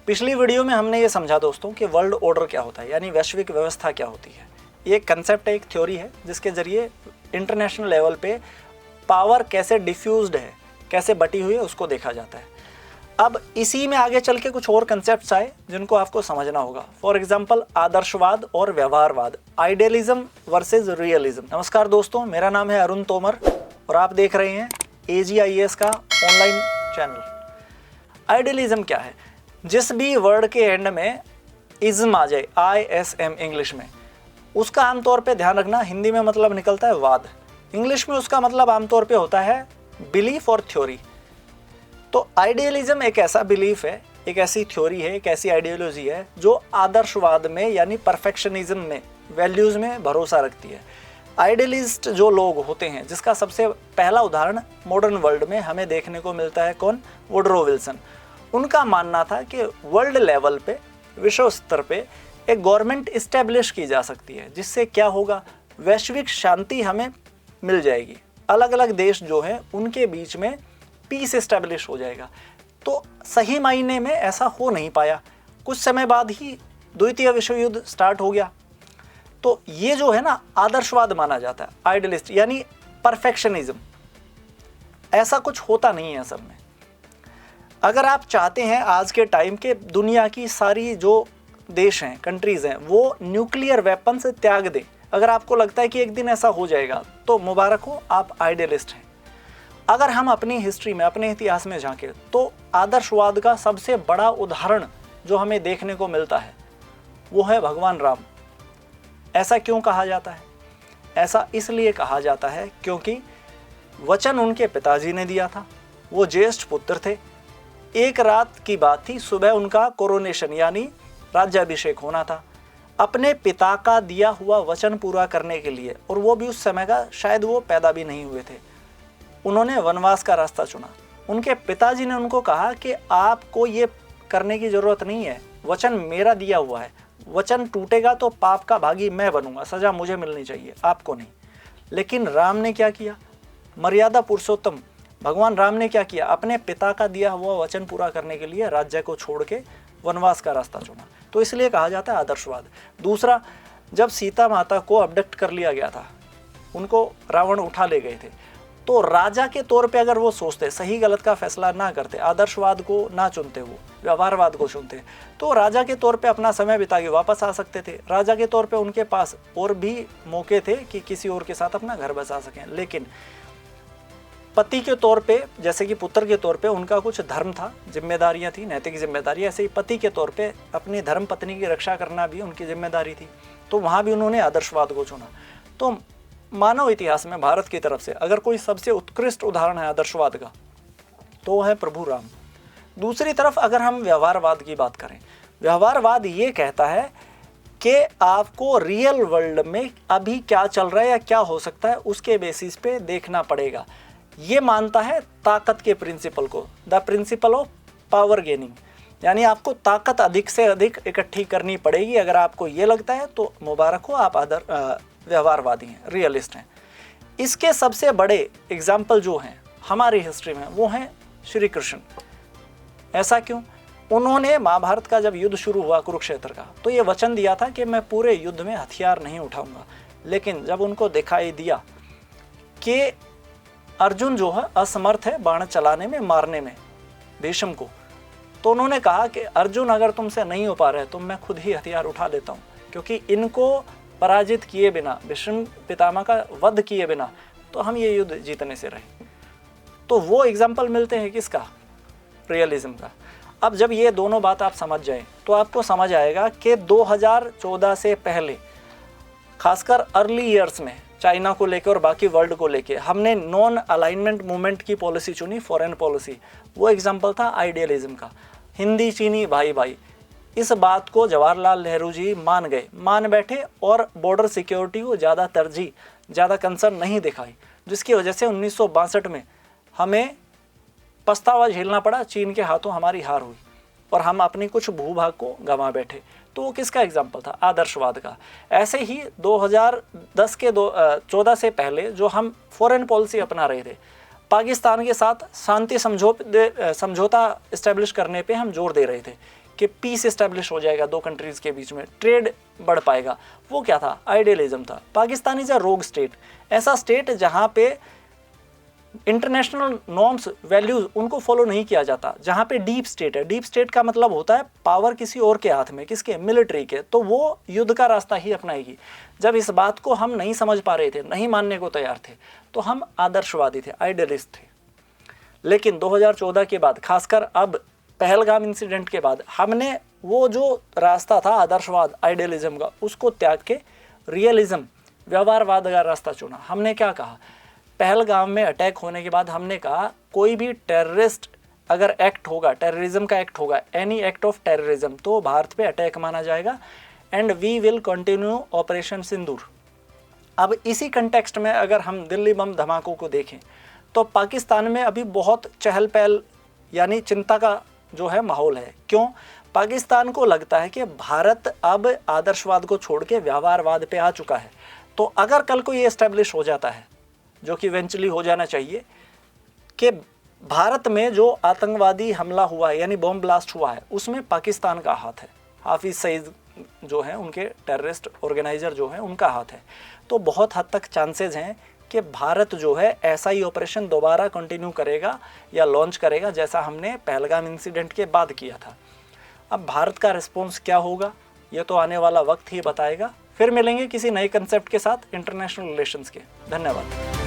पिछली वीडियो में हमने ये समझा दोस्तों कि वर्ल्ड ऑर्डर क्या होता है, यानी वैश्विक व्यवस्था क्या होती है। ये एक कंसेप्ट है, एक थ्योरी है, जिसके जरिए इंटरनेशनल लेवल पे पावर कैसे डिफ्यूज्ड है, कैसे बटी हुई है, उसको देखा जाता है। अब इसी में आगे चल के कुछ और कंसेप्ट्स आए जिनको आपको समझना होगा। फॉर एग्जाम्पल, आदर्शवाद और व्यवहारवाद, आइडियलिज्म वर्सेज रियलिज्म। नमस्कार दोस्तों, मेरा नाम है अरुण तोमर और आप देख रहे हैं AGIAS का ऑनलाइन चैनल। आइडियलिज्म क्या है? जिस भी वर्ड के एंड में इज्म आ जाए, ISM इंग्लिश में, उसका आमतौर पे ध्यान रखना हिंदी में मतलब निकलता है वाद। इंग्लिश में उसका मतलब आमतौर पे होता है बिलीफ और थ्योरी। तो आइडियलिज्म एक ऐसा बिलीफ है, एक ऐसी थ्योरी है, एक ऐसी आइडियोलॉजी है जो आदर्शवाद में यानी परफेक्शनिज्म में, वैल्यूज में भरोसा रखती है। आइडियलिस्ट जो लोग होते हैं, जिसका सबसे पहला उदाहरण मॉडर्न वर्ल्ड में हमें देखने को मिलता है, कौन? Woodrow Wilson. उनका मानना था कि वर्ल्ड लेवल पे, विश्व स्तर पे एक गवर्नमेंट इस्टेब्लिश की जा सकती है, जिससे क्या होगा, वैश्विक शांति हमें मिल जाएगी। अलग अलग देश जो हैं उनके बीच में पीस इस्टेब्लिश हो जाएगा। तो सही मायने में ऐसा हो नहीं पाया। कुछ समय बाद ही द्वितीय विश्व युद्ध स्टार्ट हो गया। तो ये जो है ना, आदर्शवाद माना जाता है, आइडियलिस्ट यानी परफेक्शनिज्म। ऐसा कुछ होता नहीं है असल में। अगर आप चाहते हैं आज के टाइम के दुनिया की सारी जो देश हैं, कंट्रीज हैं, वो न्यूक्लियर वेपन से त्याग दें, अगर आपको लगता है कि एक दिन ऐसा हो जाएगा, तो मुबारक हो, आप आइडियलिस्ट हैं। अगर हम अपनी हिस्ट्री में, अपने इतिहास में झांकें, तो आदर्शवाद का सबसे बड़ा उदाहरण जो हमें देखने को मिलता है वो है भगवान राम। ऐसा क्यों कहा जाता है? ऐसा इसलिए कहा जाता है क्योंकि वचन उनके पिताजी ने दिया था। वो ज्येष्ठ पुत्र थे। एक रात की बात थी, सुबह उनका कोरोनेशन यानी राज्याभिषेक होना था। अपने पिता का दिया हुआ वचन पूरा करने के लिए, और वो भी उस समय का शायद वो पैदा भी नहीं हुए थे, उन्होंने वनवास का रास्ता चुना। उनके पिताजी ने उनको कहा कि आपको ये करने की जरूरत नहीं है, वचन मेरा दिया हुआ है, वचन टूटेगा तो पाप का भागी मैं बनूंगा, सजा मुझे मिलनी चाहिए, आपको नहीं। लेकिन राम ने क्या किया? मर्यादा पुरुषोत्तम भगवान राम ने क्या किया? अपने पिता का दिया हुआ वचन पूरा करने के लिए राज्य को छोड़ के वनवास का रास्ता चुना। तो इसलिए कहा जाता है आदर्शवाद। दूसरा, जब सीता माता को अबडक्ट कर लिया गया था, उनको रावण उठा ले गए थे, तो राजा के तौर पे अगर वो सोचते, सही गलत का फैसला ना करते, आदर्शवाद को ना चुनते, वो व्यवहारवाद को चुनते, तो राजा के तौर पे अपना समय बिता के वापस आ सकते थे। राजा के तौर पे उनके पास और भी मौके थे कि किसी और के साथ अपना घर बसा सकें। लेकिन पति के तौर पे, जैसे कि पुत्र के तौर पे उनका कुछ धर्म था, जिम्मेदारियां थी, नैतिक जिम्मेदारी, ऐसे ही पति के तौर पे अपनी धर्म पत्नी की रक्षा करना भी उनकी जिम्मेदारी थी। तो वहाँ भी उन्होंने आदर्शवाद को चुना। तो मानव इतिहास में भारत की तरफ से अगर कोई सबसे उत्कृष्ट उदाहरण है आदर्शवाद का, तो वो है प्रभु राम। दूसरी तरफ अगर हम व्यवहारवाद की बात करें, व्यवहारवाद ये कहता है कि आपको रियल वर्ल्ड में अभी क्या चल रहा है या क्या हो सकता है, उसके बेसिस पे देखना पड़ेगा। ये मानता है ताकत के प्रिंसिपल को, the principle of power gaining, यानी आपको ताकत अधिक से अधिक इकट्ठी करनी पड़ेगी। अगर आपको ये लगता है तो मुबारक हो, आप व्यवहारवादी हैं, रियलिस्ट हैं। इसके सबसे बड़े एग्जाम्पल जो हैं हमारी हिस्ट्री में, वो हैं श्री कृष्ण। ऐसा क्यों? उन्होंने महाभारत का जब युद्ध शुरू हुआ कुरुक्षेत्र का, तो ये वचन दिया था कि मैं पूरे युद्ध में हथियार नहीं उठाऊंगा। लेकिन जब उनको दिखाई दिया कि अर्जुन जो है असमर्थ है बाण चलाने में, मारने में भीष्म को, तो उन्होंने कहा कि अर्जुन अगर तुमसे नहीं हो पा रहे तो मैं खुद ही हथियार उठा लेता हूँ, क्योंकि इनको पराजित किए बिना, भीष्म पितामह का वध किए बिना तो हम ये युद्ध जीतने से रहे। तो वो एग्जाम्पल मिलते हैं किसका? रियलिज्म का। अब जब ये दोनों बात आप समझ जाएं तो आपको समझ आएगा कि 2014 से पहले, खासकर अर्ली ईयर्स में, चाइना को लेकर और बाकी वर्ल्ड को लेकर हमने नॉन अलाइनमेंट मूवमेंट की पॉलिसी चुनी, फॉरेन पॉलिसी। वो एग्जाम्पल था आइडियलिज्म का। हिंदी चीनी भाई भाई, इस बात को जवाहरलाल नेहरू जी मान बैठे और बॉर्डर सिक्योरिटी को ज़्यादा तरजीह, ज़्यादा कंसर्न नहीं दिखाई, जिसकी वजह से 1962 में हमें पछतावा झेलना पड़ा, चीन के हाथों हमारी हार हुई और हम अपनी कुछ भूभाग को गंवा बैठे। तो वो किसका एग्जाम्पल था? आदर्शवाद का। ऐसे ही 2010 के 14 से पहले जो हम फॉरेन पॉलिसी अपना रहे थे, पाकिस्तान के साथ शांति समझौता इस्टेब्लिश करने पे हम जोर दे रहे थे कि पीस इस्टेब्लिश हो जाएगा दो कंट्रीज़ के बीच में, ट्रेड बढ़ पाएगा, वो क्या था? आइडियलिज्म था। पाकिस्तान इज़ अ रोग स्टेट, ऐसा स्टेट जहाँ पे इंटरनेशनल नॉर्म्स वैल्यूज उनको फॉलो नहीं किया जाता, जहाँ पे डीप स्टेट है। डीप स्टेट का मतलब होता है पावर किसी और के हाथ में, किसके? मिलिट्री के। तो वो युद्ध का रास्ता ही अपनाएगी। जब इस बात को हम नहीं समझ पा रहे थे, नहीं मानने को तैयार थे, तो हम आदर्शवादी थे, आइडियलिस्ट थे। लेकिन 2014 के बाद, खासकर अब पहलगाम इंसिडेंट के बाद, हमने वो जो रास्ता था आदर्शवाद, आइडियलिज्म का, उसको त्याग के रियलिज्म, व्यवहारवाद का रास्ता चुना। हमने क्या कहा? पहलगाम में अटैक होने के बाद हमने कहा कोई भी टेररिस्ट अगर एक्ट होगा, टेररिज्म का एक्ट होगा, एनी एक्ट ऑफ टेररिज्म, तो भारत पे अटैक माना जाएगा and we will continue operation Sindoor. अब इसी कंटेक्स्ट में अगर हम दिल्ली बम धमाकों को देखें तो पाकिस्तान में अभी बहुत चहल पहल यानी चिंता का जो है माहौल है। क्यों? पाकिस्तान को लगता है कि भारत अब आदर्शवाद को छोड़ के व्यवहारवाद पे आ चुका है। तो अगर कल को ये एस्टेब्लिश हो जाता है, जो कि इवेंचुअली हो जाना चाहिए, कि भारत में जो आतंकवादी हमला हुआ है यानी बॉम्ब ब्लास्ट हुआ है उसमें पाकिस्तान का हाथ है, हाफिज सईद जो हैं उनके टेररिस्ट ऑर्गेनाइजर जो हैं उनका हाथ है, तो बहुत हद तक चांसेस हैं कि भारत जो है ऐसा ही ऑपरेशन दोबारा कंटिन्यू करेगा या लॉन्च करेगा जैसा हमने पहलगाम इंसिडेंट के बाद किया था। अब भारत का रिस्पॉन्स क्या होगा ये तो आने वाला वक्त ही बताएगा। फिर मिलेंगे किसी नए कंसेप्ट के साथ इंटरनेशनल रिलेशंस के। धन्यवाद।